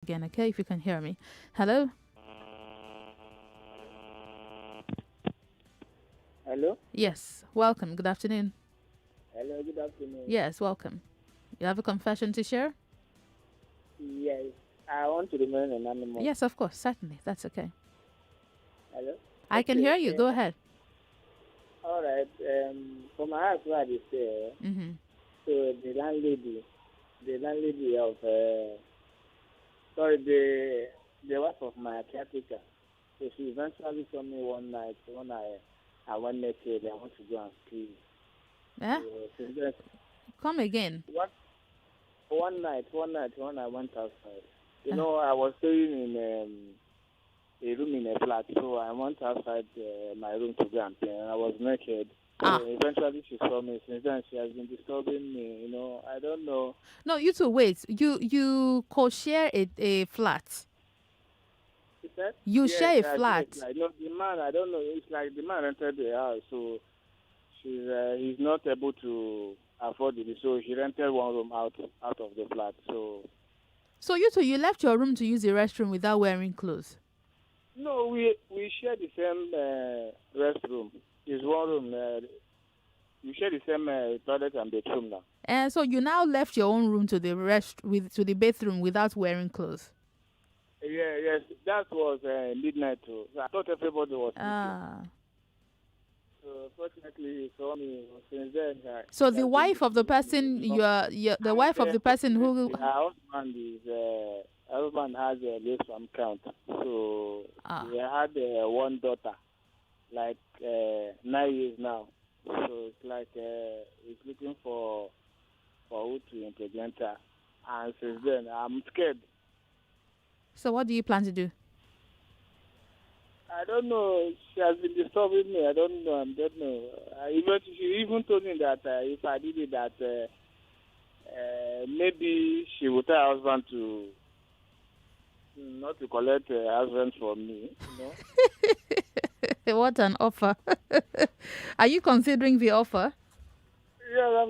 Again, okay, if you can hear me. Hello? Hello? Yes, welcome. Good afternoon. Hello, good afternoon. Yes, welcome. You have a confession to share? Yes, I want to remain anonymous. Yes, of course, certainly. That's okay. Hello? I can Okay, hear you. Go ahead. all right. For my house where I stay, Mm-hmm. so the landlady of, sorry, the wife of my caretaker, so she eventually saw me one night when I went naked. I want to go and sleep. So Yeah? since then, Come again. one, one night when I went outside, Uh, I was staying in a room in a flat. So I went outside my room to go and play, and I was naked. So ah. eventually she saw me. Since then she has been disturbing me. I don't know. No, you two wait. You co-share a flat. She said, You yes, share a I think flat. like no, the man. I don't know. It's like the man rented the house, so he's not able to afford it. So she rented one room out of the flat. So So you two, you left your room to use the restroom without wearing clothes. no, we share the same restroom. It's one room. We share the same toilet and bedroom now. And so you now left your own room to the bathroom without wearing clothes. Yeah, yes, that was midnight too. So I thought everybody was sleeping. Ah. So fortunately, he saw me. Since then, So he the has been wife of the disturbing me. person you're the And wife of the person who fortunately, her husband has a late from count. So ah. he had one daughter, like 9 years now. So it's like he's looking for who to implement her. And since then, I'm scared. So what do you plan to do? I don't know. She has been disturbing me. I don't know. I don't know. She even told me that if I did it, that maybe she would tell her husband to not to collect husband from me. What an offer. Are you considering the offer? Yeah,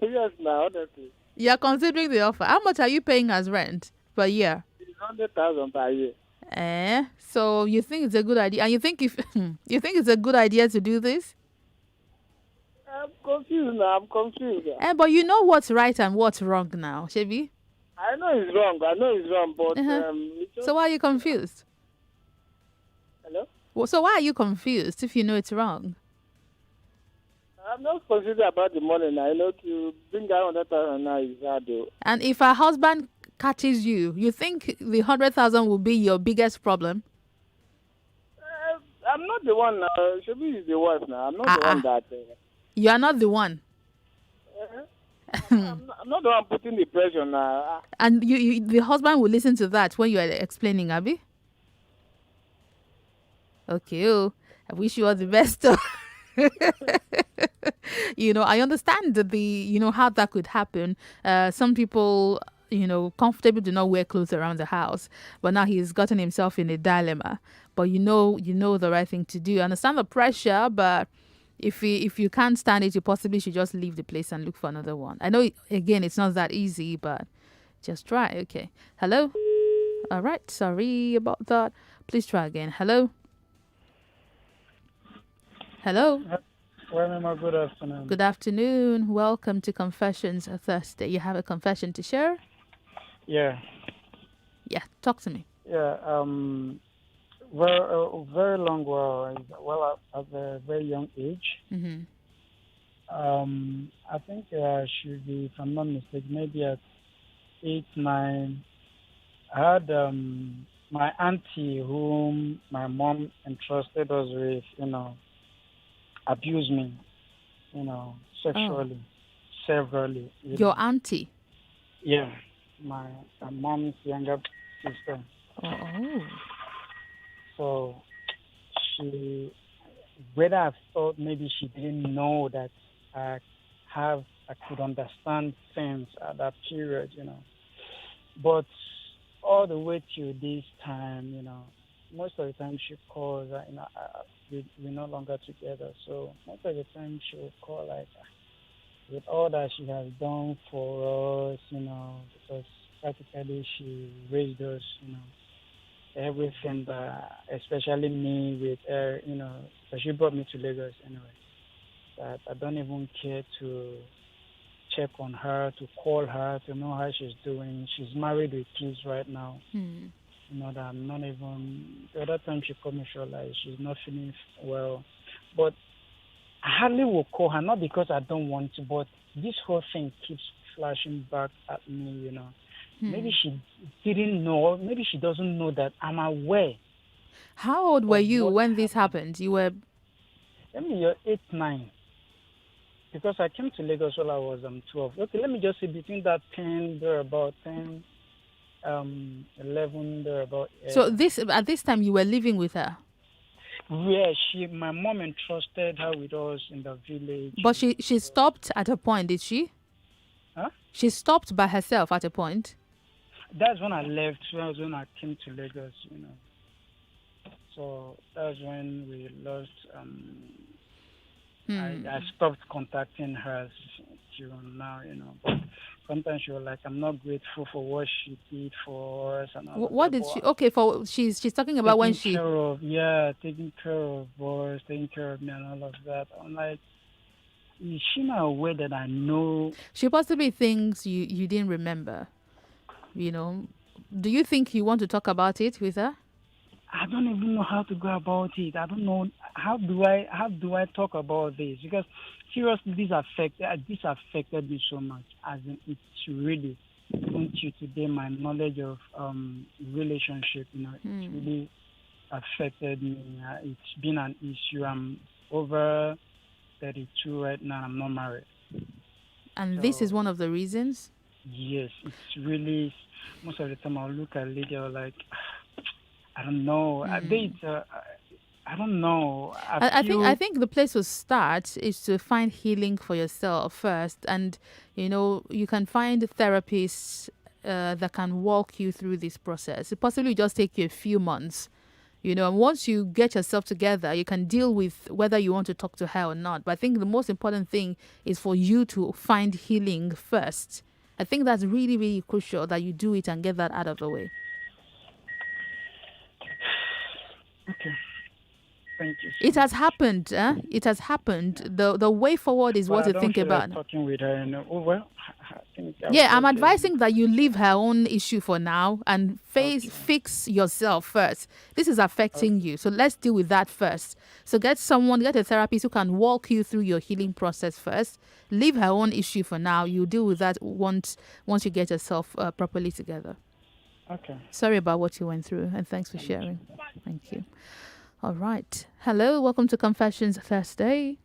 yes, now honestly, You're considering the offer. How much are you paying as rent per year? it's 100,000 per year. So you think it's a good idea, and you think if you think it's a good idea to do this? I'm confused now. I'm confused. But you know what's right and what's wrong now, Shebi. I know it's wrong. I know it's wrong, but Uh-huh. it's So just why are you confused? hello. Well, so why are you confused if you know it's wrong? I'm not considering about the money now. To bring out 100,000 now is hard though. And if her husband catches you, you think the 100,000 will be your biggest problem? I'm not the one now. Shobi is the wife now. I'm not Ah the one ah, that. you are not the one. Uh, I'm not the one putting the pressure now. And the husband will listen to that when you are explaining, Abby. Okay, oh, I wish you all the best. I understand that how that could happen. Some people, comfortable do not wear clothes around the house, but now he's gotten himself in a dilemma. But you know the right thing to do. I understand the pressure, but if you can't stand it, you possibly should just leave the place and look for another one. I know again it's not that easy, but just try. Okay. Hello. All right. Sorry about that. Please try again. Hello. Hello. Wemimo, good afternoon. Good afternoon. Welcome to Confessions Thursday. You have a confession to share? Yeah, Yeah, talk to me. yeah. Very long while, at a very young age. Mm-hmm. I think I should be, if I'm not mistaken, maybe at 8, 9. I had my auntie, whom my mom entrusted us with, abuse me, Oh, sexually, severally. your auntie. Yeah, my mom's younger sister. Oh, So she, whether I thought maybe she didn't know that I I could understand things at that period. But all the way to this time, most of the time she calls, we're no longer together. So most of the time she will call with all that she has done for us, because practically she raised us, everything, but especially me with her, so she brought me to Lagos anyway. That I don't even care to check on her, to call her, to know how she's doing. She's married with kids right now. Hmm. That I'm not even. The other time she called me, she was like she's not feeling well, but I hardly will call her, not because I don't want to, but this whole thing keeps flashing back at me. Hmm. Maybe she didn't know, maybe she doesn't know that I'm aware How old were of you what when this happened. happened? You were. Let me you're 8, 9, because I came to Lagos while I was 12. Okay, let me just say between that 10, there about 10, 11, there about So this at this time you were living with her, where my mom entrusted her with us in the village. but she stopped at a point, did she? Huh? She stopped by herself at a point. That's when I left. That was when I came to Lagos. So that's when we lost. Hmm. I stopped contacting her till now. But sometimes she was like, "I'm not grateful for what she did for us and all of What that." did she? But Okay, for she's talking about when taking she. care of, yeah, taking care of us, taking care of me and all of that. I'm like, is she not aware that I know? She possibly thinks you didn't remember. You know, do you think you want to talk about it with her? I don't even know how to go about it. I don't know how do I talk about this, because seriously this affected me so much. As in, it's really until today my knowledge of relationship. It's Hmm. really affected me. It's been an issue. I'm over 32 right now. I'm not married, And this is so one of the reasons. yes, it's really most of the time I'll look at lady. I'm like, I don't know. Hmm. I don't know. I I feel think the place to start is to find healing for yourself first, and you can find therapists that can walk you through this process. It possibly just take you a few months. And once you get yourself together, you can deal with whether you want to talk to her or not. But I think the most important thing is for you to find healing first. I think that's really, really crucial that you do it and get that out of the way. okay. Thank you so It has much. happened. It has happened. The way forward is But what I to don't think feel like about. talking with her. Oh well, I think I would Yeah, I'm just say advising that you leave her own issue for now and okay. fix yourself first. This is affecting Okay. you. So let's deal with that first. So get a therapist who can walk you through your healing process first. Leave her own issue for now. You deal with that once you get yourself properly together. Okay. Sorry about what you went through, and thanks for Thank sharing. you. Thank you. All right. Hello, welcome to Confessions Thursday.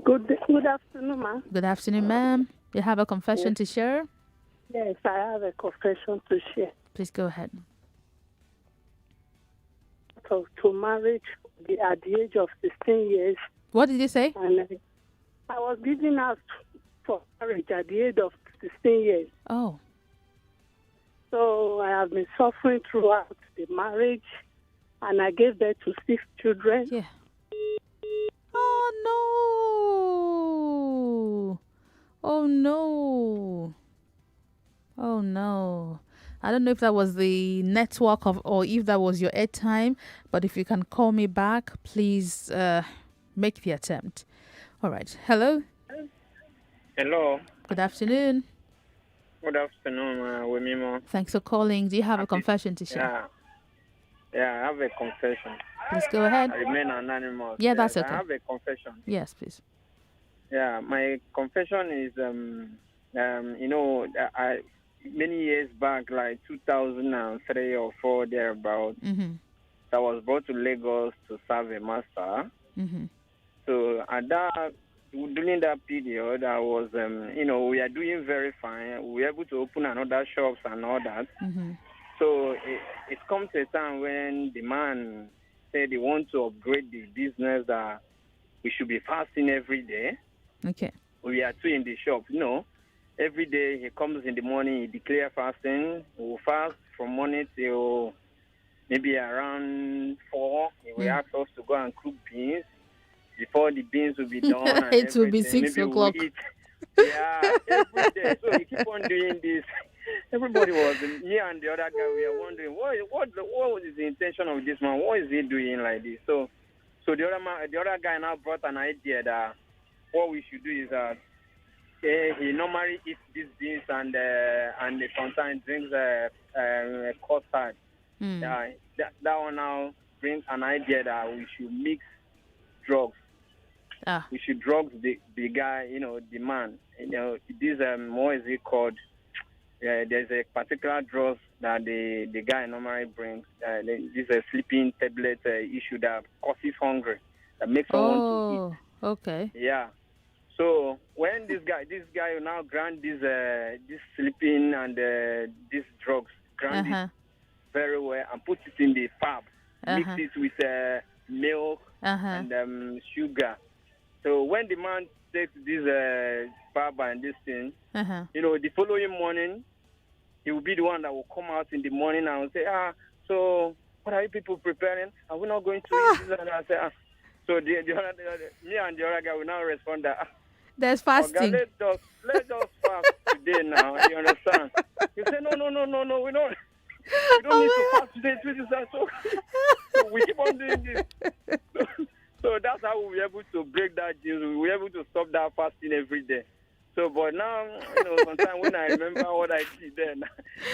Good afternoon, ma. Good afternoon, ma'am. You have a confession Yes, to share? yes, I have a confession to share. Please go ahead. To marriage at the age of 16 years, What did you say? and I was given out for marriage at the age of 16 years. Oh. So I have been suffering throughout the marriage, and I gave birth to 6 children. Yeah. Oh no. Oh no. Oh no. I don't know if that was the network or if that was your airtime, but if you can call me back, please make the attempt. All right. Hello. Hello. Good afternoon. Good afternoon, Wemimo. Thanks for calling. Do you have a Happy. confession to share? Yeah, yeah. I have a confession. Please go ahead. I remain anonymous. Yeah, Yes, that's I okay. have a confession. Yes, please. Yeah, my confession is many years back, like 2003 or four thereabout, Mm-hmm. I was brought to Lagos to serve a master. Mm-hmm. So during that period, I was, we are doing very fine. We were able to open another shops and all that. Mm-hmm. So it comes to a time when the man said he wants to upgrade the business, that we should be fasting every day. Okay. We are two in the shop. Every day he comes in the morning, he declares fasting. We will fast from morning till maybe around 4. He will ask us to go and cook beans. Before the beans will be done and It will be everything, six maybe we'll o'clock. eat. Yeah, every day. So he keep on doing this. everybody was me and the other guy. We are wondering what is the intention of this man? What is he doing like this? So the other guy now brought an idea that what we should do is that he normally eats these beans and sometimes drinks custard. Hmm. That one now brings an idea that we should mix drugs. Ah. We should drug the guy, the man. This what is it called? There's a particular drug that the guy normally brings. This is a sleeping tablet issue that causes hunger, that makes someone to eat. Oh. Okay. Yeah. So when this guy will now grant this sleeping and these drugs, grant it Uh-huh. very well and put it in the fab, mix Uh-huh. it with milk Uh-huh. and sugar. So when the man takes this fab and this thing, Uh-huh. the following morning, he will be the one that will come out in the morning and will say, so what are you people preparing? Are we not going to eat this? And I say, So me and the other guy will now respond that, There's oh, God, fasting. let's just fast today now. You understand? You say, no, we don't need to Oh fast today. So we keep on doing this. So that's how we'll be able to break that news. We'll be able to stop that fasting every day. So, but now, sometimes when I remember what I did then,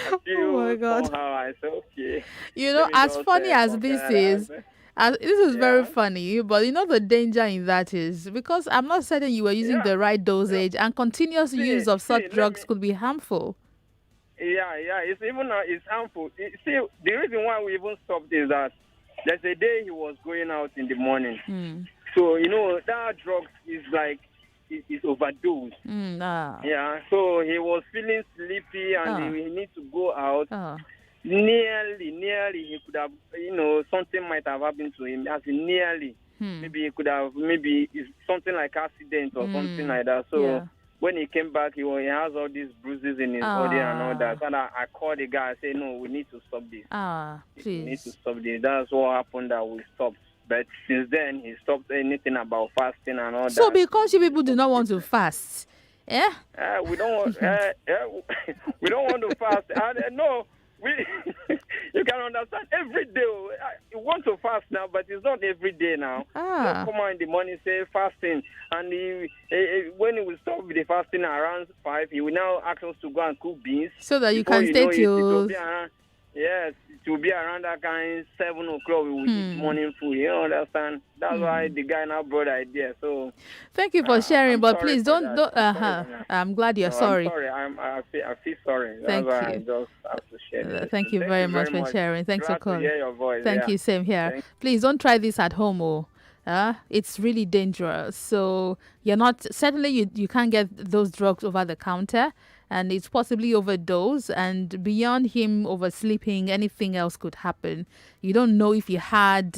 I feel Oh my God. somehow. I say, okay. You know, let me as just, funny as compare this that. is, this is very Yeah. funny, but you know the danger in that is because I'm not certain you were using Yeah. the right dosage, and continuous use of such let drugs me. could be harmful. Yeah. It's even it's harmful. See, the reason why we even stopped is that there's a day he was going out in the morning. Hmm. So that drug is like is overdosed. Ah. Yeah. So he was feeling sleepy and Ah. he need to go out. Oh. Nearly, he could have, something might have happened to him. As in nearly, maybe he could have, maybe it's something like accident or something like that. So Yeah. when he came back, he has all these bruises in his body and all that. And I called the guy. I said, no, we need to stop this. We need to Please. stop this. That's what happened that we stopped. But since then, he stopped anything about fasting and all So that. because you people do not want to fast, eh? We don't want. We don't want to fast. No, we. You can understand. Every day, you want to fast now, but it's not every day now. Just come out in the morning, say fasting, and when he will stop with the fasting around 5, he will now ask us to go and cook beans. So that you Before can stay know it will till. be around. Yes, it will be around that kind 7 o'clock. We will eat morning food. You understand? That's why the guy now brought the idea. So. Thank you for sharing, I'm but sorry please for don't. that. I'm glad you're No, I'm sorry. sorry. I feel sorry. That's Thank why I you. just have to share this. Thank you very much for sharing. Thanks Glad for calling. to hear your voice. Thank you. Same here. Please don't try this at home. It's really dangerous. So you're not certainly you can't get those drugs over the counter, and it's possibly overdose. And beyond him oversleeping, anything else could happen. You don't know if he had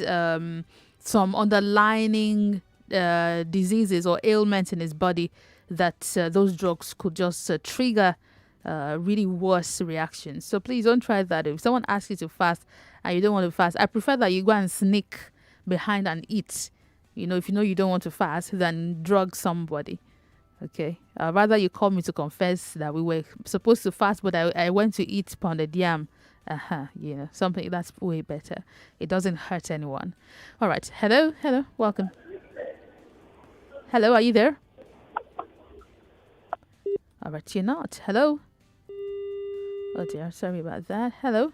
some underlying diseases or ailments in his body that those drugs could just trigger really worse reactions. So please don't try that. If someone asks you to fast and you don't want to fast, I prefer that you go and sneak behind and eat. If you know you don't want to fast, than drug somebody. Okay. Rather you call me to confess that we were supposed to fast, but I went to eat pounded yam. Something that's way better. It doesn't hurt anyone. All right. Hello. Welcome. Hello, are you there? All right, you're not. Hello. Oh dear, sorry about that. Hello.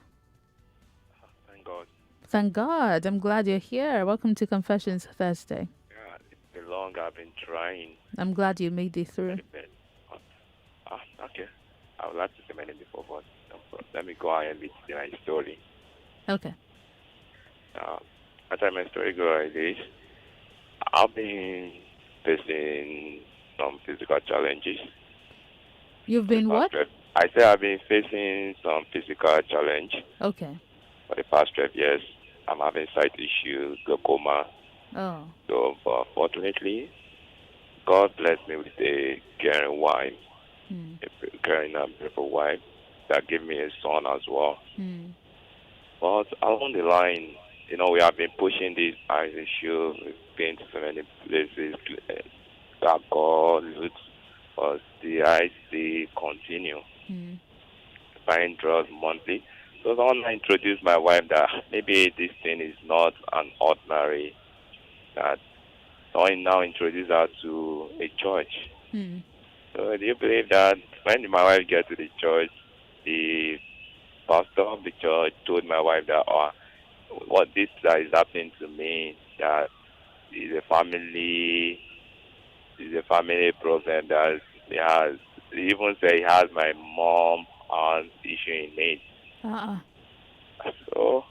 Thank God. Thank God. I'm glad you're here. Welcome to Confessions Thursday. Yeah, it's been long. I've been trying. I'm glad you made it through. Okay. I would like to say my name before, but let me go ahead with my story. Okay. As my story goes like this, I've been facing some physical challenges. You've been what? I say I've been facing some physical challenge. Okay. For the past 12 years. I'm having sight issues, glaucoma. Oh. So, but fortunately, God blessed me with a caring wife, a caring and beautiful wife that gave me a son as well. But along the line, we have been pushing this eye issue. We've been to so many places that God looks, but the eyes still continue. buying drugs monthly. So someone introduced my wife that maybe this thing is not an ordinary, that someone now introduced her to a church. So do you believe that when my wife got to the church, the pastor of the church told my wife that, what this that is happening to me, that is a family problem that he has. He even said he has my mom and issue in it. So,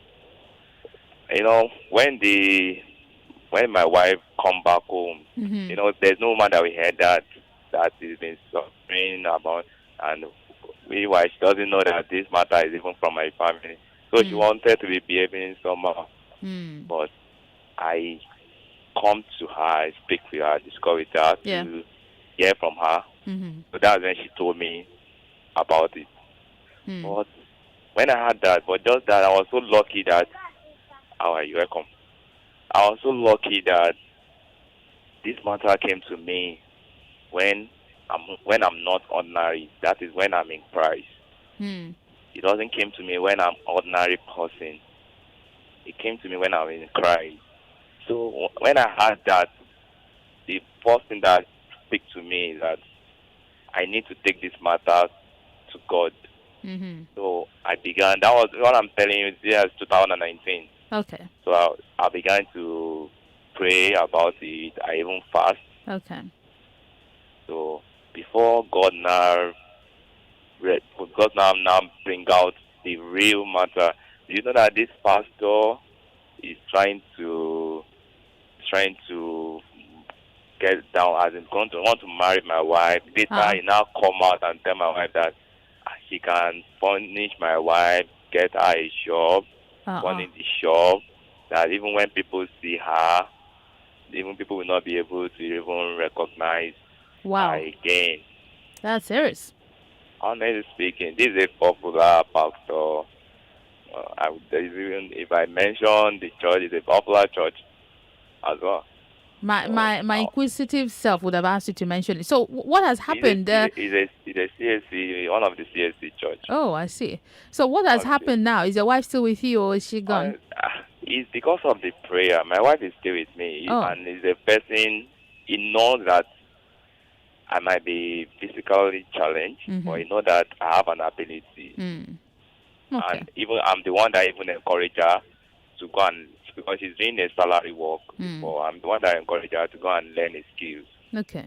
when my wife come back home, there's no woman that we heard that has been suffering about, and meanwhile she doesn't know that this matter is even from my family. So she wanted to be behaving somehow, but I come to her, I speak with her, discuss with her to hear from her. So that's when she told me about it. But when I had that, but just that, I was so lucky that, how are you? Welcome. I was so lucky that this matter came to me when I'm not ordinary. That is when I'm in Christ. It doesn't came to me when I'm ordinary person. It came to me when I'm in Christ. So when I had that, the first thing that speak to me is that I need to take this matter to God. So I began. That was what I'm telling you. This is 2019. Okay. So I began to pray about it. I even fast. Okay. So before God now bring out the real matter. You know that this pastor is trying to get down, as in going to want to marry my wife. Later, he now come out and tell my wife that he can furnish my wife, get her a shop, furnish the shop. That even when people see her, even people will not be able to even recognize her again. That's serious. Honestly speaking, this is a popular pastor. If I mention the church, it's a popular church as well. My inquisitive self would have asked you to mention it. So what has happened? It's a CSC, one of the CSC church. Oh, I see. So what has happened now? Is your wife still with you, or is she gone? It's because of the prayer. My wife is still with me, and is a person. He knows that I might be physically challenged, but he knows that I have an ability. Okay. And even I'm the one that even encourage her to go and, because she's doing a salary work before, I'm the one that encourage her to go and learn the skills. Okay.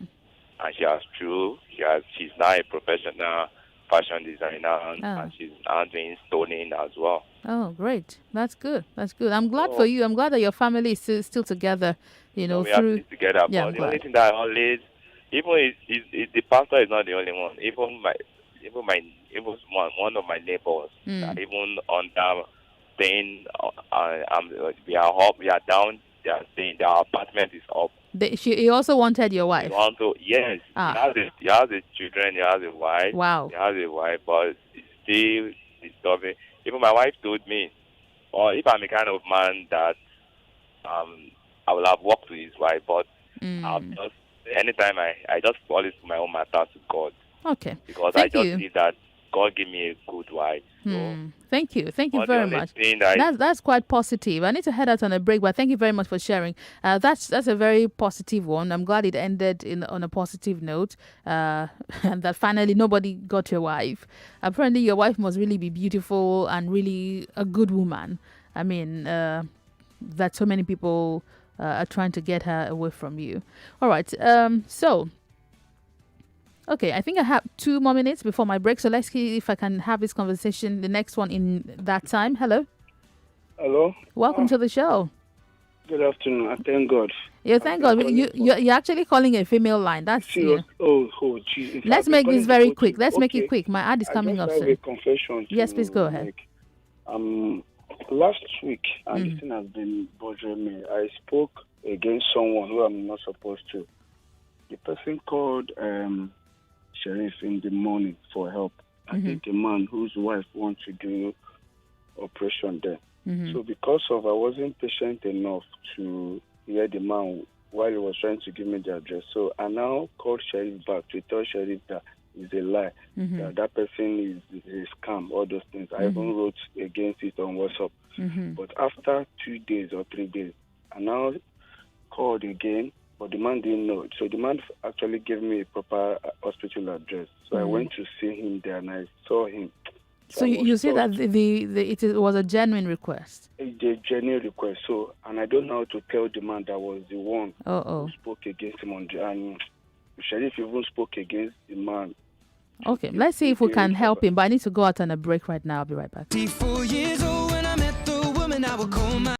And she's now a professional fashion designer, and she's now doing stoning as well. Oh, great. That's good. I'm glad for you. I'm glad that your family is still together, we are still together. But the only thing that I always, even the pastor is not the only one. Even one of my neighbors, even under staying, we are down. They are staying. Their apartment is up. He also wanted your wife. Yes. He has a children. He has a wife. Wow. He has a wife, but it's still disturbing. Even my wife told me, or if I'm a kind of man that I will have worked with his wife, but anytime I just always put my own matter to God. Okay. Because I just see that God gave me a good wife. So Thank you very much. That's quite positive. I need to head out on a break, but thank you very much for sharing. That's a very positive one. I'm glad it ended on a positive note, and that finally nobody got your wife. Apparently, your wife must really be beautiful and really a good woman. I mean, that so many people are trying to get her away from you. All right. Okay, I think I have 2 more minutes before my break, so let's see if I can have this conversation, the next one in that time. Hello. Hello. Welcome to the show. Good afternoon. I thank God. Yeah, thank God. You're actually calling a female line. That's serious. Oh, geez. Let's make this very quick. Let's make it quick. My ad is coming up soon. I soon. have a confession. Yes, please go ahead. Last week, and this thing has been bothering me. I spoke against someone who I'm not supposed to. The person called Sheriff in the morning for help. I think a man whose wife wants to do operation there. So because I wasn't patient enough to hear the man while he was trying to give me the address. So I now called Sheriff back to tell Sheriff that is a lie. That person is scam, all those things. I even wrote against it on WhatsApp. But after 2 days or 3 days, I now called again, but the man didn't know. So the man actually gave me a proper hospital address. So I went to see him there, and I saw him. So you say that it was a genuine request? A genuine request. So, and I don't know how to tell the man that was the one who spoke against him and Sheriff even spoke against the man. Okay, let's see if we can help him. But I need to go out on a break right now. I'll be right back. 4 years old when I met the woman I would call my.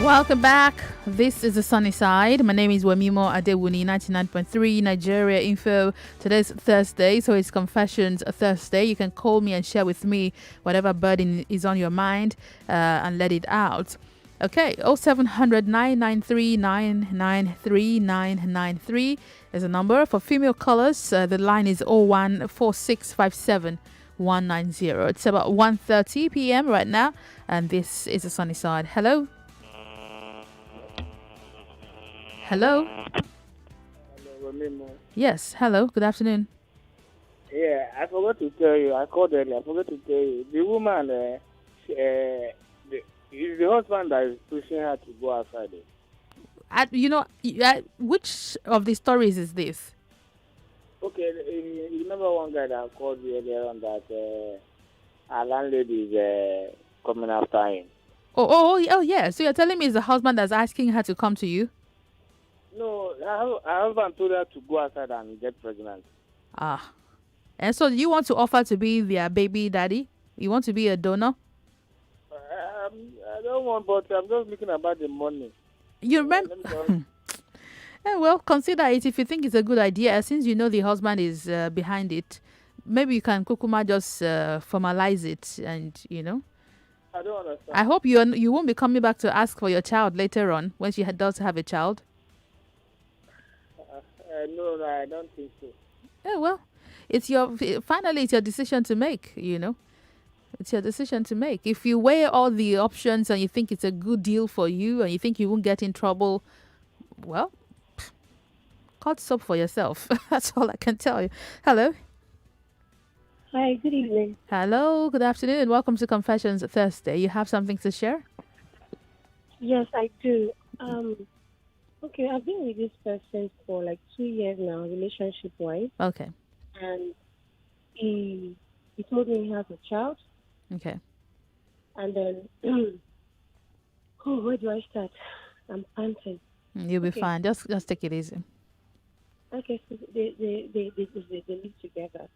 Welcome back. This is the sunny side. My name is Wemimo Adewuni, 99.3 Nigeria Info. Today's Thursday, so it's Confessions Thursday. You can call me and share with me whatever burden is on your mind and let it out. Okay, 0700 993 993 993 is a number. For female callers, the line is 014657 190. It's about 1:30 p.m. right now, and this is the sunny side. Hello. Hello. Hello, Wemimo. Yes. Hello. Good afternoon. Yeah, I forgot to tell you. I called earlier. I forgot to tell you. The woman, it's the husband that is pushing her to go outside. Which of the stories is this? Okay, you remember one guy that called me earlier on that our landlady is coming after him? Oh, yeah. So you're telling me it's the husband that's asking her to come to you? No, her husband told her to go outside and get pregnant. Ah. And so you want to offer to be their baby daddy? You want to be a donor? I don't want, but I'm just looking about the money. You remember? Well, consider it if you think it's a good idea. Since you know the husband is behind it, maybe you can kukuma just formalize it and, I don't understand. I hope you won't be coming back to ask for your child later on when she does have a child. No, I don't think so. Yeah, well, it's your decision to make, It's your decision to make. If you weigh all the options and you think it's a good deal for you and you think you won't get in trouble, well, cut soap for yourself. That's all I can tell you. Hello. Hi, good evening. Hello. Good afternoon. Welcome to Confessions Thursday. You have something to share? Yes, I do. Okay, I've been with this person for like 2 years now, relationship wise, Okay. and he told me he has a child, Okay. and then oh, where do I start? I'm panting. You'll be Okay, fine. Just take it easy. okay, so they live together.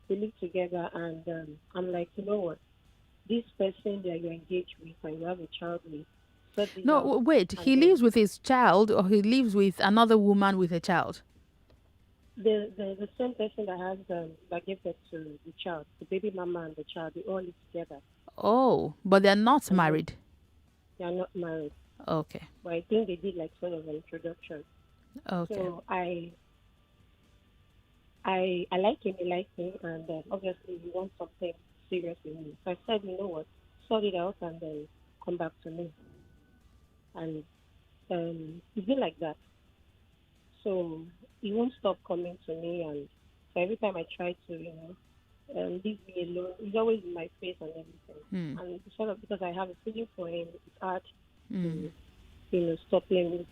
They live together, and I'm like, you know what? This person that you're engaged with and you have a child with, sort this No, out, wait. and He then lives with his child, or he lives with another woman with a child? the same person that has that gave birth to the child, the baby mama and the child, they all live together, Oh, but they're not and then married. they are not married. Okay. But I think they did like sort of an introduction. Okay. So I like him, he likes me, and obviously he wants something serious with me. So I said, you know what, sort it out and then come back to me. And it's been like that. So he won't stop coming to me, and so every time I try to, leave me alone, he's always in my face and everything. And sort of because I have a feeling for him, it's hard to, stop him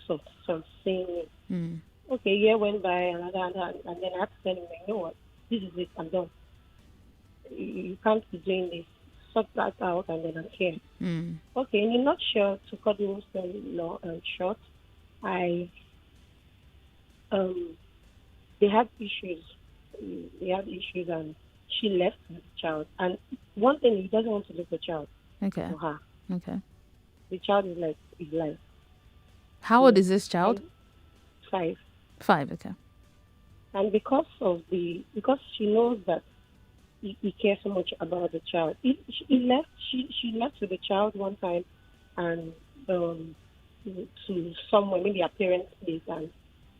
from saying it. Okay, a year went by, and then I had to tell him, you know what, this is it, I'm done. You can't be doing this. Sort that out, and then I'm here. Okay, in a nutshell, to cut the whole story short, they had issues. They had issues, and she left with the child. And one thing, he doesn't want to leave the child Okay. for her. Okay. The child is like his life. How old is this child? 5. 5. Okay. And because she knows that he cares so much about the child, he left. She left with the child one time, and to somewhere, maybe a parent's place, and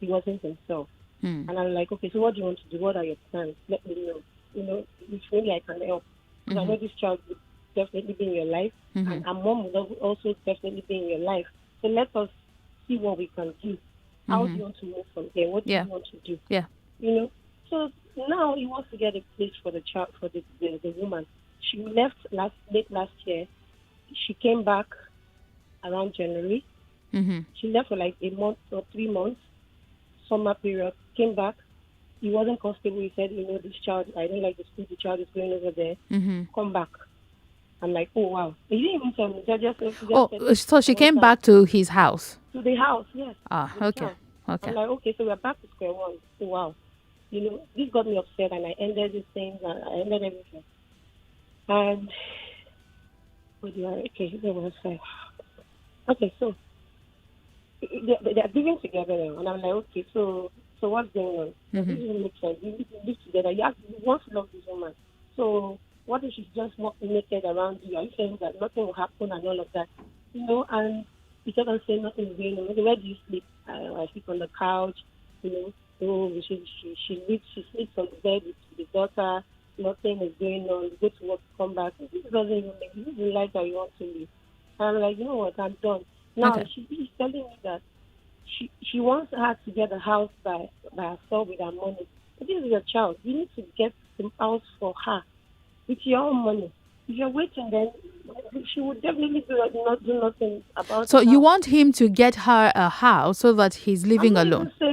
he wasn't himself. And I'm like, okay, so what do you want to do? What are your plans? Let me know. If maybe I can help. Because I know this child would definitely be in your life, and our mom would also definitely be in your life. So let us see what we can do. How do you want to move from here? What do you want to do? Yeah. So now he wants to get a place for the child, for the woman. She left late last year. She came back around January. She left for like a month or 3 months, summer period. Came back. He wasn't comfortable. He said, this child, I don't like the school the child is going over there. Come back. I'm like, oh, wow. He didn't even tell me. So she came back to his house? To the house, yes. Okay. Okay. I'm like, okay, so we're back to square one. Oh, wow. This got me upset, and I ended these things, and I ended everything. And there was okay, so they're living together now, and I'm like, okay, so what's going on? This doesn't make sense. You live together. You want to love this woman. So what if she's just walking naked around you? Are you saying that nothing will happen and all of that? And he kept on saying nothing is going on. Okay, where do you sleep? I sleep on the couch. So she sleeps on the bed with the daughter. Nothing is going on. You go to work, come back. This doesn't even make you even like that you want to leave. And I'm like, you know what? I'm done. Now she's telling me that she wants her to get a house by herself with her money. But this is your child. You need to get the house for her with your own money. If you're waiting, then she would definitely not do nothing about it. So you want him to get her a house so that he's living alone? I'm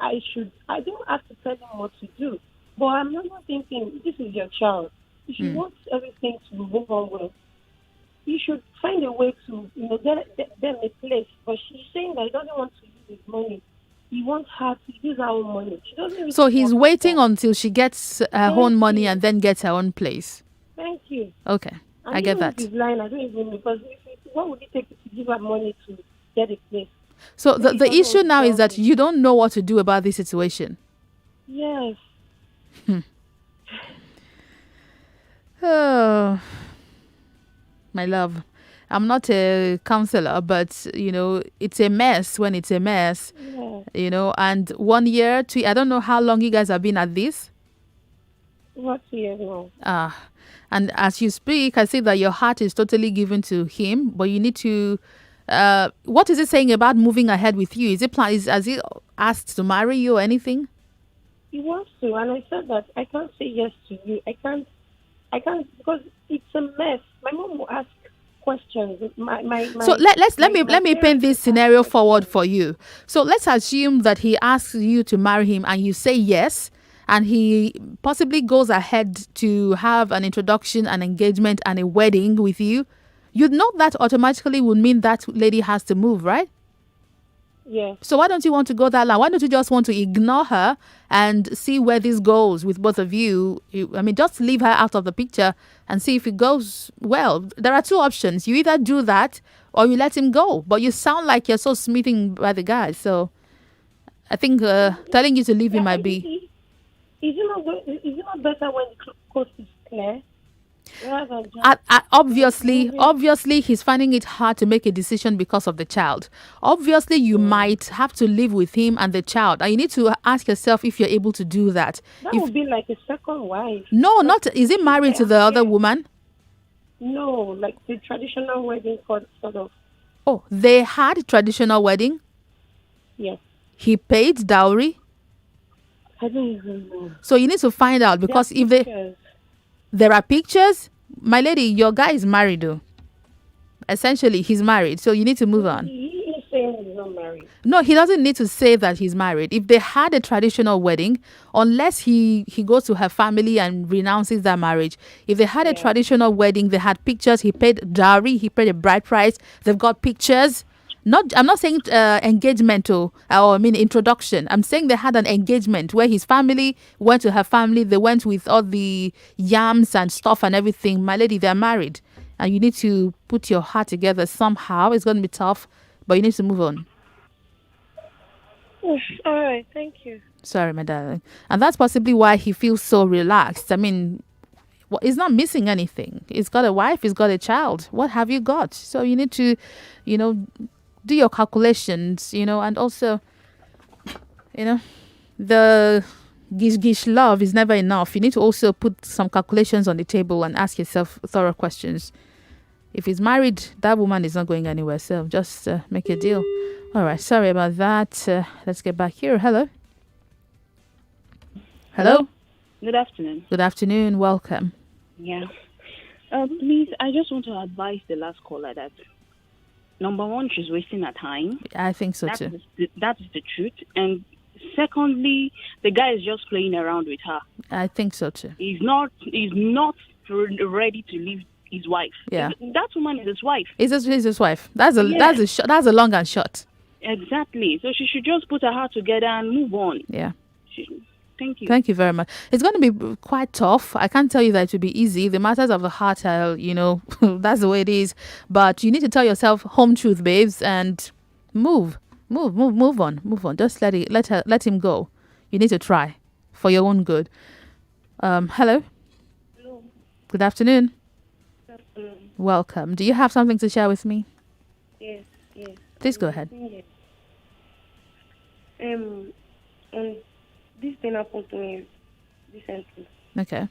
not even saying I don't have to tell him what to do. But I'm not thinking, this is your child. If you want everything to move on well, you should find a way to, get them a place. But she's saying that he doesn't want to use his money. He wants her to use her own money. She doesn't really So he's waiting until she gets her own money and then gets her own place. Thank you. Okay, I get that. He's lying, I don't even know, because what would it take to give her money to get a place? So the issue now is that you don't know what to do about this situation. Yes. Oh, my love. I'm not a counselor, but, it's a mess when it's a mess. Yeah. And 1 year, 2, I don't know how long you guys have been at this. What year now? And as you speak, I see that your heart is totally given to him, but you need to What is it saying about moving ahead with you? Is it has he asked to marry you or anything? He wants to, and I said that I can't say yes to you. I can't because it's a mess. My mom will ask questions. So let me paint this scenario forward for you. So let's assume that he asks you to marry him and you say yes, and he possibly goes ahead to have an introduction, an engagement, and a wedding with you. You'd know that automatically would mean that lady has to move, right? Yeah. So why don't you want to go that line? Why don't you just want to ignore her and see where this goes with both of you? I mean, just leave her out of the picture and see if it goes well. There are two options. You either do that or you let him go. But you sound like you're so smitten by the guy. So I think telling you to leave him might be. Is it not better when the coast is clear? Obviously, he's finding it hard to make a decision because of the child. Obviously, you might have to live with him and the child, and you need to ask yourself if you're able to do that. That would be like a second wife. No, not. Is he married to the other woman? No, like the traditional wedding sort of. Oh, they had traditional wedding? Yes. He paid dowry? I don't even know. So you need to find out, because there are pictures. My lady, your guy is married though. Essentially, he's married. So you need to move on. He is saying he's not married. No, he doesn't need to say that he's married. If they had a traditional wedding, unless he goes to her family and renounces that marriage. If they had a traditional wedding, they had pictures. He paid dowry. He paid a bride price. They've got pictures. I'm not saying engagement or I mean introduction. I'm saying they had an engagement where his family went to her family. They went with all the yams and stuff and everything. My lady, they're married. And you need to put your heart together somehow. It's going to be tough, but you need to move on. All right. Thank you. Sorry, my darling. And that's possibly why he feels so relaxed. I mean, he's not missing anything. He's got a wife. He's got a child. What have you got? So you need to, do your calculations, and also, the gish love is never enough. You need to also put some calculations on the table and ask yourself thorough questions. If he's married, that woman is not going anywhere. So just make a deal. All right. Sorry about that. Let's get back here. Hello. Hello. Good afternoon. Good afternoon. Welcome. Yeah. Please, I just want to advise the last caller that, number one, she's wasting her time. I think so too. That is the truth. And secondly, the guy is just playing around with her. I think so too. He's not ready to leave his wife. Yeah. That woman is his wife. Is his wife? That's a long and short. Exactly. So she should just put her heart together and move on. Yeah. Thank you. Thank you very much. It's going to be quite tough. I can't tell you that it will be easy. The matters of the heart are, that's the way it is. But you need to tell yourself home truth, babes, and move on. Just let him go. You need to try for your own good. Hello. Hello. Good afternoon. Good afternoon. Welcome. Do you have something to share with me? Yes. Please go ahead. This thing happened to me recently. Okay.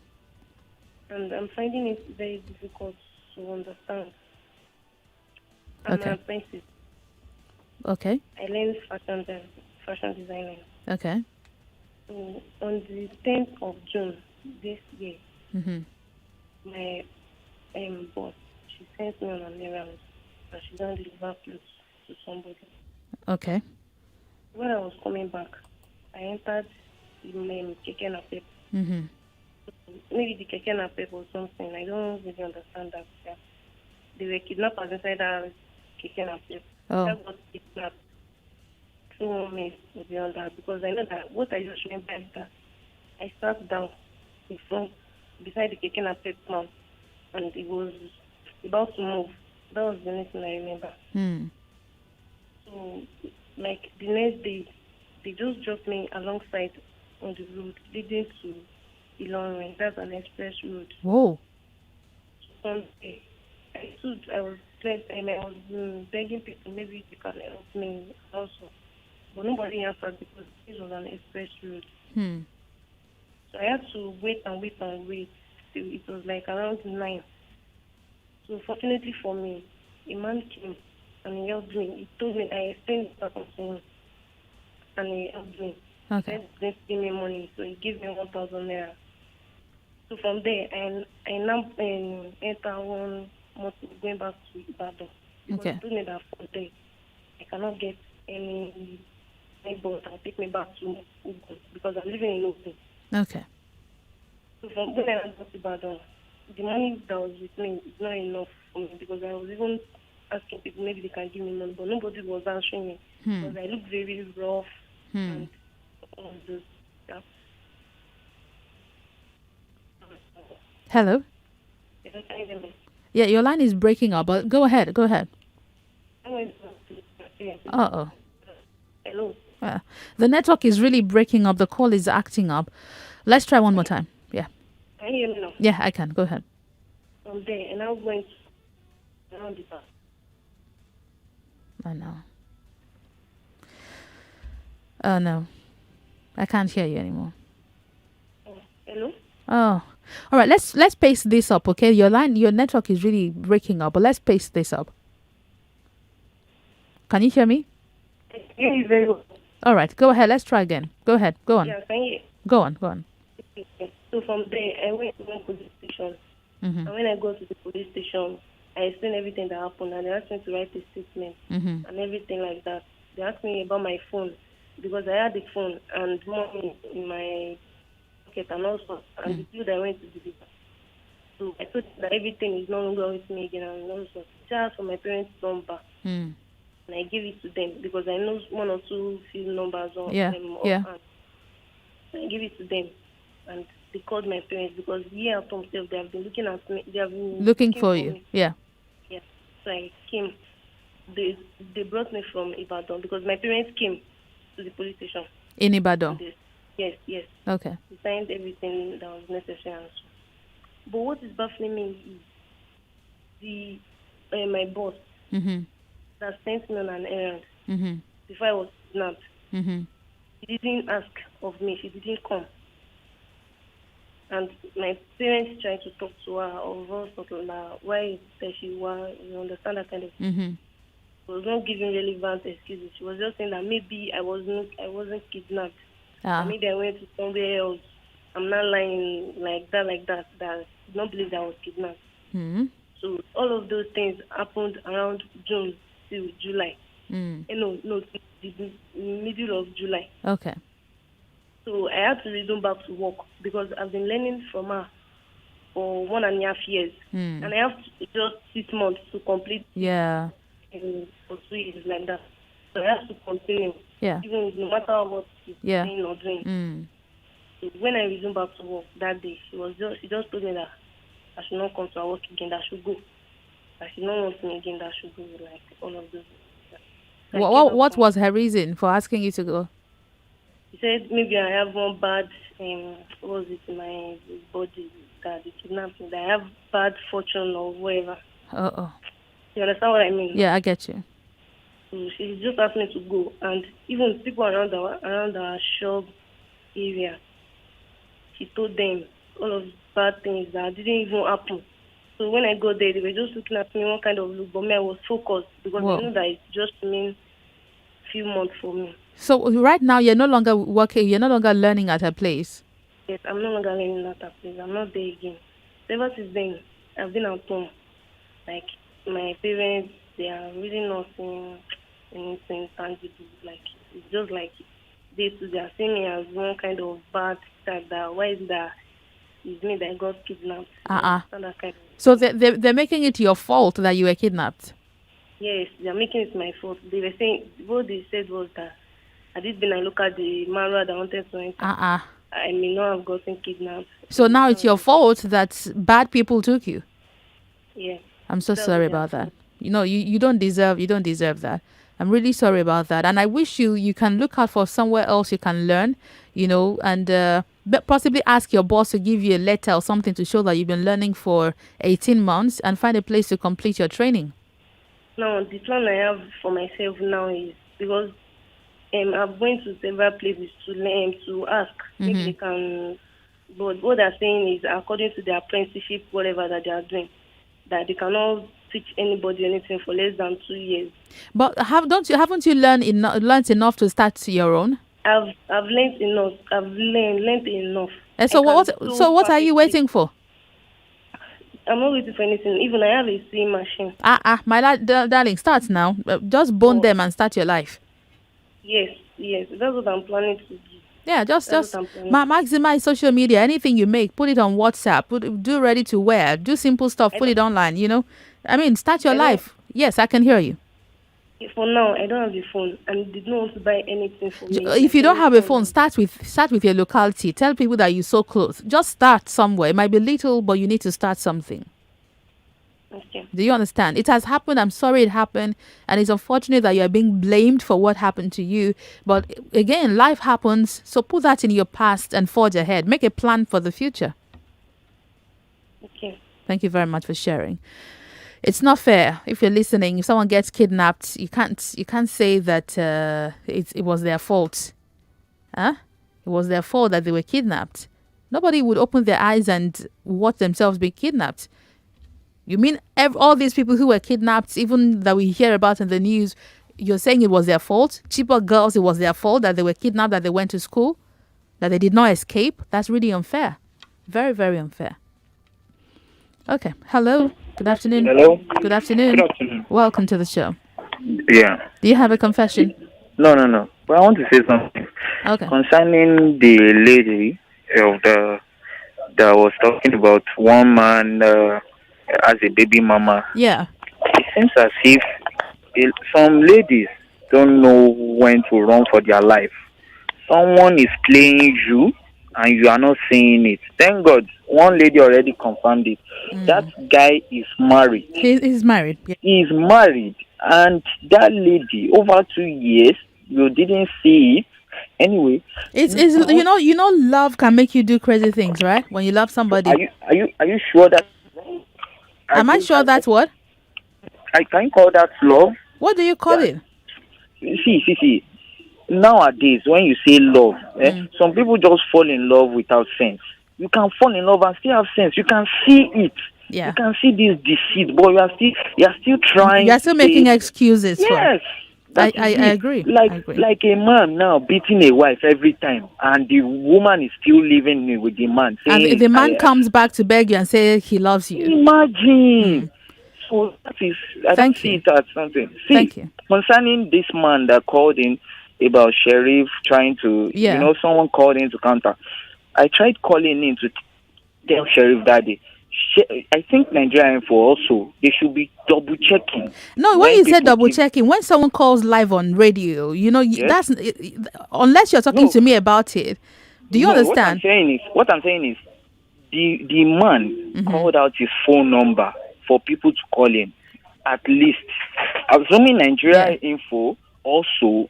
And I'm finding it very difficult to understand. I'm an apprentice. Okay. I learned fashion designing. Okay. So on the 10th of June this year, my boss, she sent me on an errand and she done deliver clothes to somebody. Okay. When I was coming back, I entered the keke napep. Maybe the keke napep or something. I don't really understand that. Yeah. They were kidnappers inside that keke napep. I got kidnapped 2 months to be on that, because I know that what I just remember is that I sat down in front beside the keke napep man and it was about to move. That was the next thing I remember. So, like the next day, they just dropped me alongside on the road leading to Ilorin. That's an express road. Whoa. Sunday, I was begging people maybe they can help me also. But nobody answered because this was an express road. So I had to wait till it was like around 9. So fortunately for me, a man came and he helped me. He told me, I explained it back to him, and he helped me. Okay. He said he didn't give me money, so he gave me 1,000 naira. So from there, I now enter one month going back to Ibadan. Because Okay. he told me that from there, I cannot get any bus that will take me back to Ogun because I'm living in Ogun. Okay. So from when I went to Ibadan, the money that was with me is not enough for me because I was even asking people maybe they can give me money, but nobody was answering me because I look very rough and all those stuff. Hello? Can you hear me? Yeah, your line is breaking up, but go ahead. Go ahead. Uh-oh. Hello. The network is really breaking up. The call is acting up. Let's try one more time. Yeah. Can you hear me now? Yeah, I can. Go ahead. From there, and I went around the back. I know. Oh, no. I can't hear you anymore. Hello? Oh. All right, let's pace this up, okay? Your network is really breaking up, but let's pace this up. Can you hear me? I can hear you very well. All right, go ahead. Let's try again. Go ahead. Go on. Yeah, can you? Go on. So from there, I went to one police station. And when I go to the police station, I explained everything that happened, and they asked me to write a statement and everything like that. They asked me about my phone because I had the phone and money in my pocket and also and the bill that I went to deliver. So I told them that everything is no longer with me again and also just for my parents' number. And I gave it to them because I know one or two few numbers on them. I gave it to them, and they called my parents because here at home they have been looking at me. They have been Looking for you. Me. Yeah. Yeah. So I came. They brought me from Ibadan because my parents came to the police station. In Ibadan? Yes. Okay. They signed everything that was necessary. And so. But what is baffling me is my boss that sent me on an errand before I was kidnapped. She didn't ask of me. She didn't come. And my parents tried to talk to her of all sorts of why that she was, you understand that kind of thing. She was not giving relevant excuses. She was just saying that maybe I wasn't kidnapped. Maybe I went to somewhere else. I'm not lying like that, that I don't believe that I was kidnapped. So all of those things happened around June to July. No, the middle of July. Okay. So I had to resume back to work because I've been learning from her for 1.5 years. And I have just 6 months to complete. Yeah. For 2 years like that. So I have to continue. Yeah. Even no matter what she's saying or doing. So when I resumed back to work that day, she just told me that I should not come to her work again, that I should go. That she don't want me again, that I should go, like all of those. What was her reason for asking you to go? She said maybe I have one bad, what was it in my body that they kidnapped me, that I have bad fortune or whatever. You understand what I mean? Yeah, I get you. So she just asked me to go, and even people around our shop area, she told them all of bad things that didn't even happen. So when I got there, they were just looking at me one kind of look, but me, I was focused because I knew that it just means few months for me. So right now you're no longer working, you're no longer learning at her place? Yes, I'm no longer learning at her place. I'm not there again. Ever since then, I've been at home. Like, my parents, they are really not seeing anything tangible. Like, it's just like they are seeing me as one kind of bad type that why is that it's me that got kidnapped. That kind of. So they're making it your fault that you were kidnapped? Yes, they're making it my fault. They were saying, what they said was that had it been I look at the Mara that wanted to enter, I may not have gotten kidnapped. So now it's your fault that bad people took you? Yeah. I'm so sorry about that. You know, you don't deserve that. I'm really sorry about that. And I wish you can look out for somewhere else you can learn, and possibly ask your boss to give you a letter or something to show that you've been learning for 18 months and find a place to complete your training. Now, the plan I have for myself now is because I'm going to several places to learn, to ask if they can. But what they're saying is, according to their apprenticeship, whatever that they are doing, that they cannot teach anybody anything for less than 2 years. But haven't you learned enough to start your own? I've learned enough. I've learned enough. And so what are you waiting for? I'm not waiting for anything. Even I have a sewing machine. My darling, start now. Just bone them and start your life. Yes, that's what I'm planning to do. Yeah, just maximize social media. Anything you make, put it on WhatsApp. Do ready to wear. Do simple stuff. Put it online. I mean, start your life. Yes, I can hear you. For now, I don't have a phone and did not want to buy anything for me. If you don't have a phone, start with your locality. Tell people that you're so close. Just start somewhere. It might be little, but you need to start something. Okay. Do you understand? It has happened. I'm sorry it happened. And it's unfortunate that you're being blamed for what happened to you. But again, life happens. So put that in your past and forge ahead. Make a plan for the future. Okay. Thank you very much for sharing. It's not fair. If you're listening, if someone gets kidnapped, you can't say that it was their fault. It was their fault that they were kidnapped. Nobody would open their eyes and watch themselves be kidnapped. You mean all these people who were kidnapped, even that we hear about in the news, you're saying it was their fault? Cheaper girls, it was their fault that they were kidnapped, that they went to school, that they did not escape? That's really unfair. Very, very unfair. Okay. Hello. Good afternoon. Hello. Good afternoon. Good afternoon. Welcome to the show. Yeah. Do you have a confession? No. But I want to say something. Okay. Concerning the lady that was talking about one man as a baby mama. Yeah. It seems as if some ladies don't know when to run for their life. Someone is playing you and you are not seeing it. Thank God, one lady already confirmed it. That guy is married. He's married. Yeah. He is married. And that lady, over 2 years, you didn't see it. Anyway. It's love can make you do crazy things, right? When you love somebody. Are you sure that... Am I sure that's what? I can call that love. What do you call it? See. Nowadays, when you say love, some people just fall in love without sense. You can fall in love and still have sense. You can see it. Yeah. You can see this deceit, but you are still trying. You are still making excuses. Yes. I agree. Like a man now beating a wife every time, and the woman is still living with the man. Saying, and the man comes back to beg you and say he loves you. Imagine. So that is. I don't see it as something. See, thank you. Concerning this man that called in about Sheriff trying to, someone called in to counter. I tried calling in to tell Sheriff Daddy. I think Nigerian for also they should be double checking. No, when you say double checking, when someone calls live on radio, that's unless you're talking to me about it. Do you understand? What I'm saying is the man called out his phone number for people to call in. At least, assuming Nigeria Info also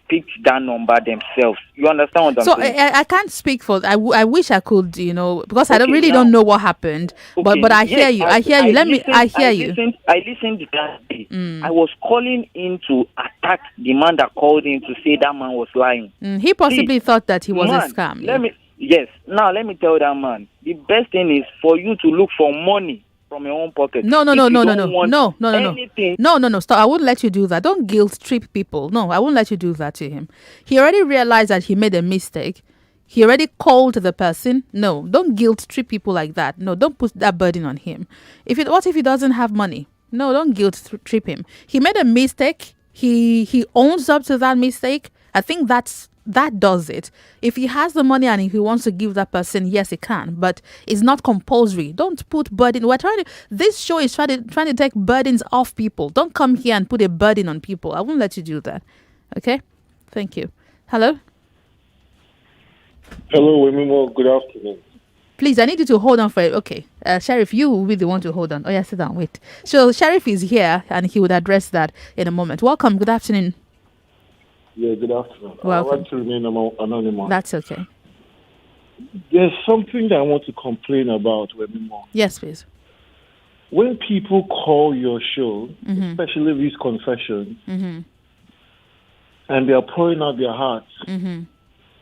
picked that number themselves. You understand what I'm saying? So I can't speak for. I wish I could, because I don't know what happened. Okay, but I hear you. I hear you. I hear you. I listened that day. I was calling in to attack the man that called in to say that man was lying. He possibly thought that he was a scam. Now let me tell that man. The best thing is for you to look for money from your own pocket. No. Stop. I wouldn't let you do that. Don't guilt trip people. No, I won't let you do that to him. He already realized that he made a mistake. He already called the person. No, don't guilt trip people like that. No, don't put that burden on him. What if he doesn't have money? No, don't guilt trip him. He made a mistake. He owns up to that mistake. I think that does it. If he has the money and if he wants to give that person, yes, he can, but it's not compulsory. Don't put burden. This show is trying to take burdens off people. Don't come here and put a burden on people. I won't let you do that. Okay? Thank you. Hello? Hello, Wemimo. Good afternoon. Please, I need you to hold on for it. Okay. Sheriff, you will be the one to hold on. Oh, yeah, sit down. Wait. So, Sheriff is here and he would address that in a moment. Welcome. Good afternoon. Yeah, good afternoon. Welcome. I want to remain anonymous. That's okay. There's something that I want to complain about, Wemimo. Yes, please. When people call your show, especially these confessions, and they are pouring out their hearts,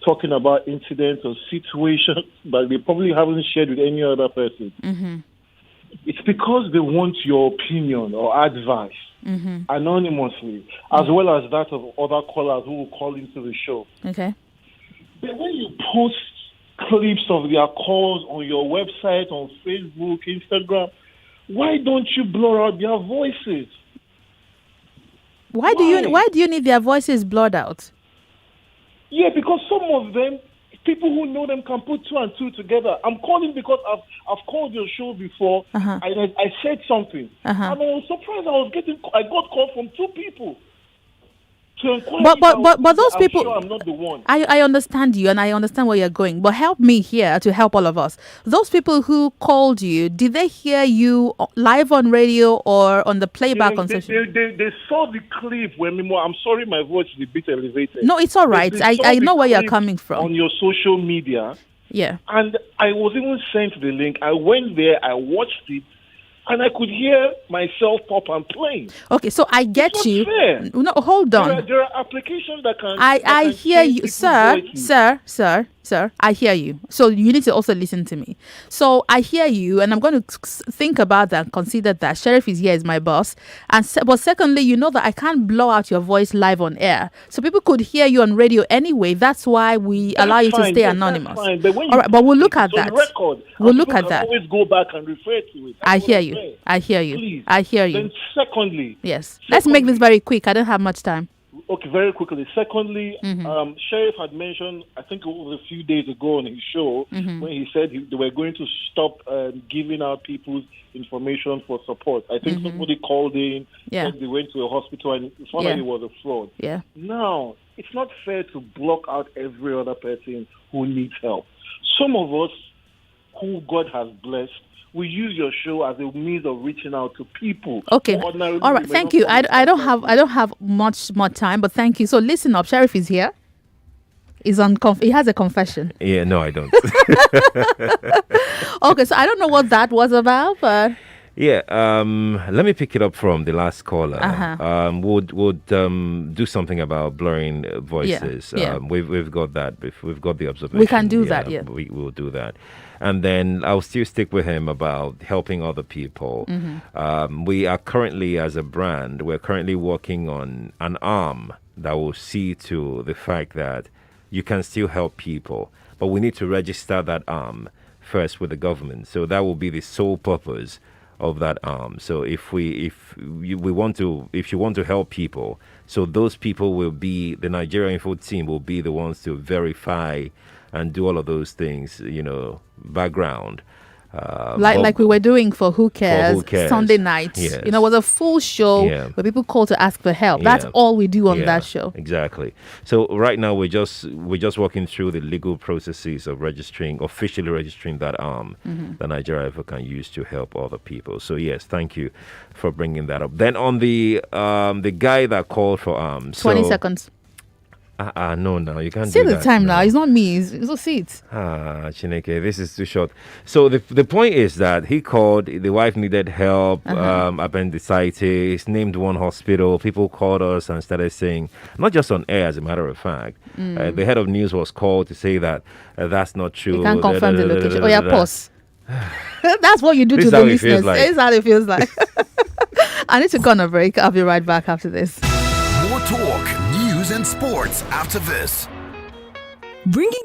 talking about incidents or situations that they probably haven't shared with any other person, It's because they want your opinion or advice anonymously, as well as that of other callers who will call into the show. Okay. But when you post clips of their calls on your website, on Facebook, Instagram, why don't you blur out their voices? Why do you need their voices blurred out? Yeah, because some of them, people who know them can put two and two together. I'm calling because I've called your show before. I said something, and I was surprised. I got called from two people. But those people, I'm sure I'm not the one. I understand you and I understand where you're going, but help me here to help all of us. Those people who called you, did they hear you live on radio or on the playback on social? They saw the clip. Wemimo, I'm sorry, my voice is a bit elevated. No, it's all right. I know where you're coming from. On your social media. Yeah. And I was even sent the link. I went there, I watched it, and I could hear myself pop and playing. Okay, so I get you. Fair. No, hold on. There are applications that can. I hear you, sir. I hear you. So you need to also listen to me. So I hear you, and I'm going to think about that, consider that. Sheriff is here as my boss, but secondly, you know that I can't blow out your voice live on air, so people could hear you on radio anyway. That's why we allow you to stay anonymous. That's fine. But all right, but we'll look at that. We'll look at that. Always go back and refer to it. I hear you. I hear you. Please. I hear you. Then secondly, yes. Let's make this very quick. I don't have much time. Okay, very quickly. Secondly, Sheriff had mentioned, I think it was a few days ago on his show, when he said they were going to stop giving out people's information for support. I think somebody called in, said they went to a hospital, and it found out it was a fraud. Yeah. Now, it's not fair to block out every other person who needs help. Some of us who God has blessed, we use your show as a means of reaching out to people. Okay. All right. Thank you. I don't have much more time, but thank you. So listen up. Sheriff is here. He has a confession. Yeah. No, I don't. Okay. So I don't know what that was about, but. Yeah, let me pick it up from the last caller. Would do something about blurring voices. Yeah. We've got that. We've got the observation. We can do that. Yeah, we will do that. And then I'll still stick with him about helping other people. We are currently, as a brand, we're currently working on an arm that will see to the fact that you can still help people, but we need to register that arm first with the government. So that will be the sole purpose of that arm. So if you want to help people, so those people will be, the Nigeria Info team will be the ones to verify and do all of those things, background. Like we were doing for Who Cares, Sunday night. Yes. It was a full show where people call to ask for help. That's all we do on that show. Exactly. So right now we're just working through the legal processes of officially registering that arm that Nigeria can use to help other people. So yes, thank you for bringing that up. Then on the guy that called for arms. 20 seconds. No, you can't see do the that. time now. It's not me. It's see it. Chineke, this is too short. So the point is that he called. The wife needed help. Appendicitis. Named one hospital. People called us and started saying, not just on air, as a matter of fact. The head of news was called to say that that's not true. You can't confirm the location. Oh yeah, pause. That's what you do to the listeners. This is how it feels like. I need to go on a break. I'll be right back after this. More talk, news, and sports after this. Bringing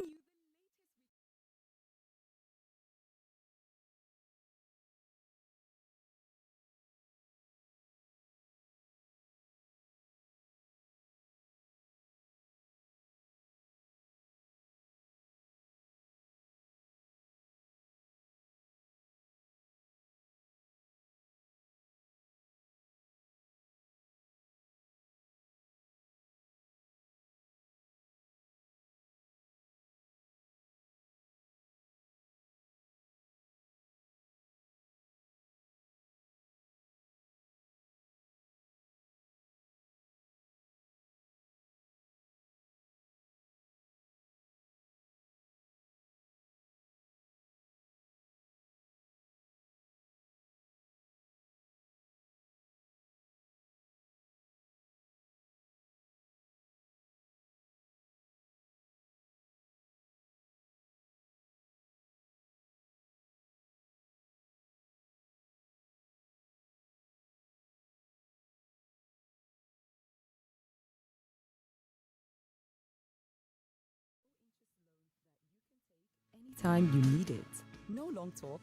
anytime you need it. No long talk.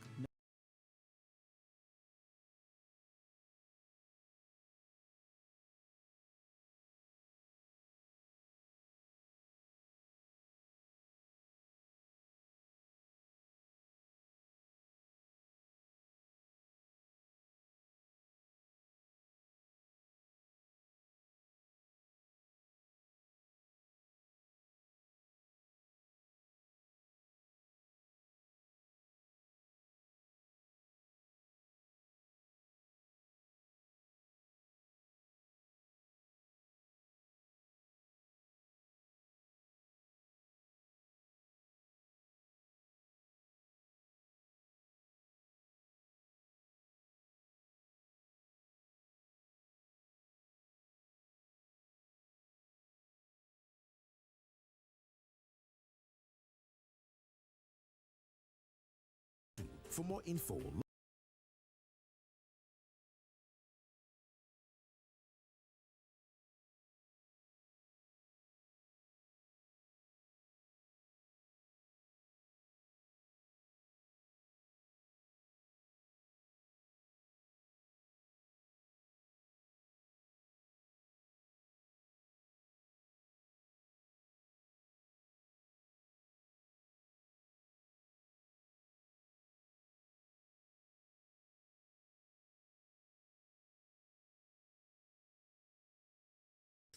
For more info,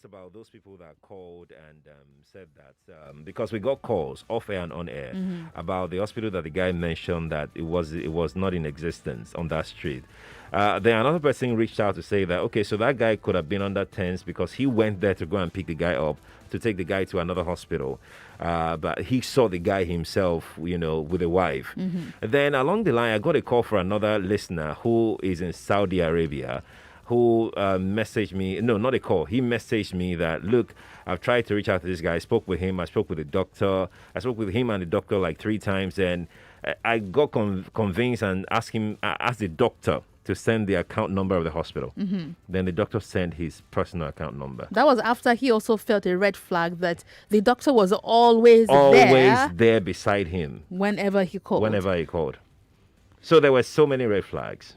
about those people that called and said that because we got calls off air and on air about the hospital that the guy mentioned that it was not in existence on that street. Then another person reached out to say that okay, so that guy could have been under tents because he went there to go and pick the guy up to take the guy to another hospital, but he saw the guy himself, with a wife. Then along the line, I got a call for another listener who is in Saudi Arabia, who messaged me, no, not a call. He messaged me that, look, I've tried to reach out to this guy. I spoke with him. I spoke with the doctor. I spoke with him and the doctor like 3 times. And I got convinced and asked the doctor to send the account number of the hospital. Then the doctor sent his personal account number. That was after he also felt a red flag that the doctor was always there beside him. Whenever he called. So there were so many red flags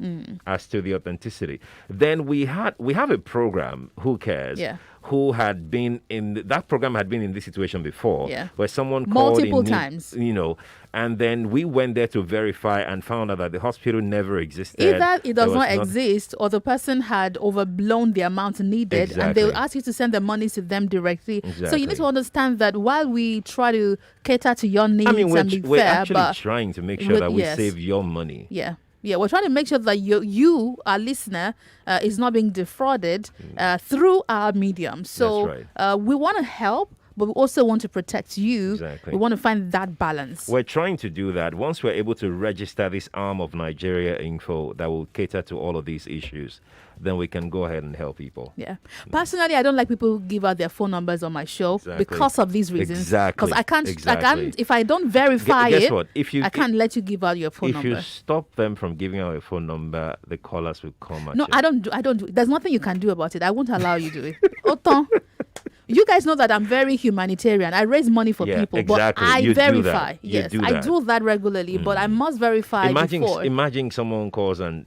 as to the authenticity. Then we have a program, Who Cares? Yeah. Who had been that program had been in this situation before, where someone multiple called times, and then we went there to verify and found out that the hospital never existed. Either it does not exist, or the person had overblown the amount needed, and they will ask you to send the money to them directly. So you need to understand that while we try to cater to your needs and be we're fair, actually but trying to make sure that we save your money. Yeah, we're trying to make sure that you our listener, is not being defrauded through our medium. So we want to help, but we also want to protect you. Exactly. We want to find that balance. We're trying to do that. Once we're able to register this arm of Nigeria Info that will cater to all of these issues, then we can go ahead and help people. Yeah. Personally, I don't like people who give out their phone numbers on my show because of these reasons. Exactly. Because I can't, if I don't verify Guess what? I can't let you give out your phone number. If you stop them from giving out a phone number, the callers will come at you. I don't do it. There's nothing you can do about it. I won't allow you to do it. Oton. You guys know that I'm very humanitarian. I raise money for people, but I verify. Yes, I do that regularly, but I must verify before. Imagine someone calls and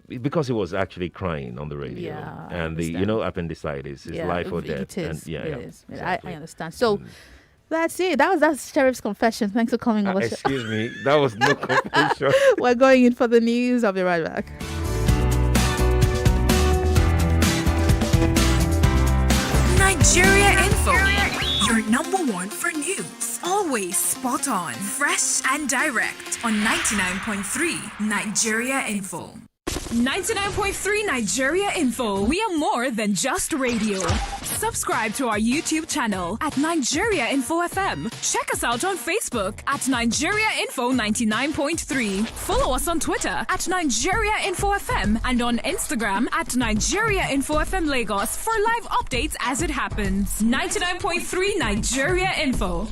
because he was actually crying on the radio, and appendicitis is life or death. It is. It is. Exactly. I understand. So that's it. That's Sheriff's confession. Thanks for coming over. Excuse me, that was no confession. We're going in for the news. I'll be right back. Nigeria Info, your #1 for news. Always spot on, fresh and direct on 99.3 Nigeria Info. 99.3 Nigeria Info. We are more than just radio. Subscribe to our YouTube channel at Nigeria Info FM. Check us out on Facebook at Nigeria Info 99.3. Follow us on Twitter at Nigeria Info FM and on Instagram at Nigeria Info FM Lagos for live updates as it happens. 99.3 Nigeria Info.